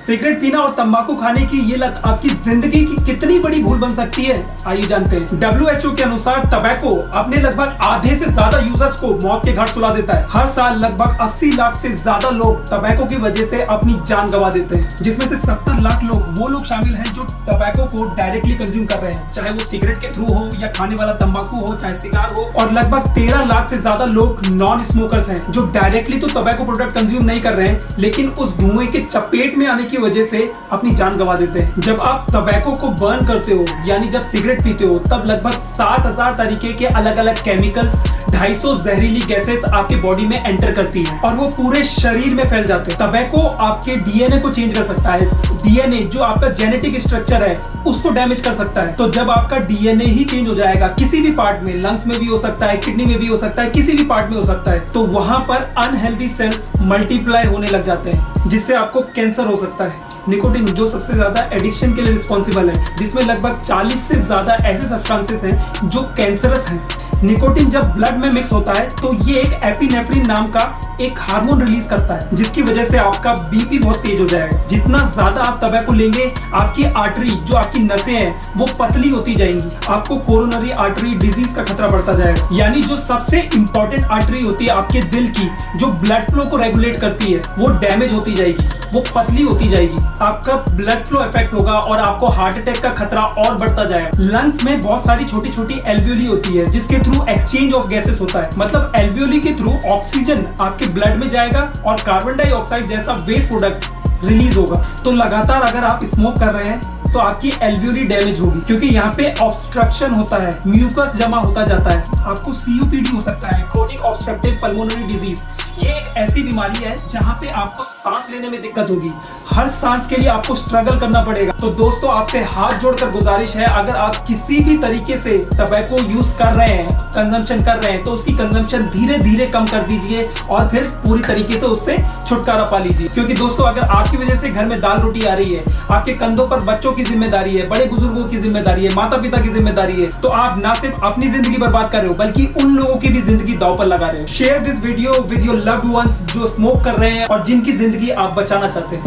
Cigarette पीना और तंबाकू खाने की ये लत आपकी जिंदगी की कितनी बड़ी भूल बन सकती है, आइए जानते हैं। WHO के अनुसार टबैको अपने लगभग आधे से ज्यादा यूजर्स को मौत के घाट सुला देता है। हर साल लगभग 80 लाख से ज्यादा लोग टबैको की वजह से अपनी जान गंवा देते हैं, जिसमें से 70 लाख लोग वो लोग शामिल हैं जो टबैको को डायरेक्टली कंज्यूम कर रहे हैं, चाहे वो सिगरेट के थ्रू हो या खाने वाला तंबाकू हो, चाहे सिगार हो। और लगभग 13 लाख से ज्यादा लोग नॉन स्मोकर्स हैं जो डायरेक्टली तो टबैको प्रोडक्ट कंज्यूम नहीं कर रहे हैं, लेकिन उस धुएं के चपेट में आने की वजह से अपनी जान गंवा देते हैं। जब आप टबैको को बर्न करते हो, यानी जब सिगरेट पीते हो, तब लगभग 7000 तरीके के अलग अलग केमिकल्स, 250 जहरीली गैसेस आपके बॉडी में एंटर करती है और वो पूरे शरीर में फैल जाते हैं। टबैको आपके डीएनए को चेंज कर सकता है। डीएनए जो आपका जेनेटिक स्ट्रक्चर है उसको डैमेज कर सकता है। तो जब आपका डीएनए ही चेंज हो जाएगा किसी भी पार्ट में, लंग्स में भी हो सकता है, किडनी में भी हो सकता है, किसी भी पार्ट में हो सकता है, तो वहां पर अनहेल्दी सेल्स मल्टीप्लाई होने लग जाते हैं, जिससे आपको कैंसर हो सकता है। निकोटिन जो सबसे ज्यादा एडिक्शन के लिए रिस्पॉन्सिबल है, जिसमें लगभग 40 से ज्यादा ऐसे सब्सटेंसेस हैं जो कैंसरस हैं। निकोटिन जब ब्लड में मिक्स होता है तो ये एक एपिनेफ्रिन नाम का एक हार्मोन रिलीज करता है, जिसकी वजह से आपका बीपी बहुत तेज हो जाएगा। जितना ज्यादा आप टबैको लेंगे, आपकी आर्टरी जो आपकी नसें हैं वो पतली होती जाएंगी, आपको कोरोनरी आर्टरी डिजीज का खतरा बढ़ता जाएगा। यानी जो सबसे इंपॉर्टेंट आर्टरी होती है आपके दिल की, जो ब्लड फ्लो को रेगुलेट करती है, वो डैमेज होती जाएगी, वो पतली होती जाएगी, आपका ब्लड फ्लो इफेक्ट होगा और आपको हार्ट अटैक का खतरा और बढ़ता जाएगा। लंग्स में बहुत सारी छोटी छोटी एल्वियोली होती है जिसके थ्रू एक्सचेंज ऑफ गैसेस होता है, मतलब एल्वियोली के थ्रू ऑक्सीजन आपके ब्लड में जाएगा और कार्बन डाइऑक्साइड जैसा वेस्ट प्रोडक्ट रिलीज होगा। तो लगातार अगर आप स्मोक कर रहे हैं तो आपकी एल्वियोली डैमेज होगी, क्योंकि यहाँ पे ऑब्स्ट्रक्शन होता है, म्यूकस जमा होता जाता है। आपको सीओपीडी हो सकता है, क्रोनिक ऑब्स्ट्रक्टिव पल्मोनरी डिजीज। ये एक ऐसी बीमारी है जहाँ पे आपको सांस लेने में दिक्कत होगी, हर सांस के लिए आपको स्ट्रगल करना पड़ेगा। तो दोस्तों आपसे हाथ जोड़कर गुजारिश है, अगर आप किसी भी तरीके से टबैको यूज कर रहे हैं, कंजम्पशन कर रहे हैं, तो उसकी कंजम्पशन धीरे धीरे कम कर दीजिए और फिर पूरी तरीके से उससे छुटकारा पा लीजिए। क्योंकि दोस्तों अगर आपकी वजह से घर में दाल रोटी आ रही है, आपके कंधों पर बच्चों की जिम्मेदारी है, बड़े बुजुर्गों की जिम्मेदारी है, माता पिता की जिम्मेदारी है, तो आप ना सिर्फ अपनी जिंदगी बर्बाद कर रहे हो बल्कि उन लोगों की भी जिंदगी दांव पर लगा रहे हो। Share this video with your loved ones जो स्मोक कर रहे हैं और जिनकी जिंदगी आप बचाना चाहते हैं।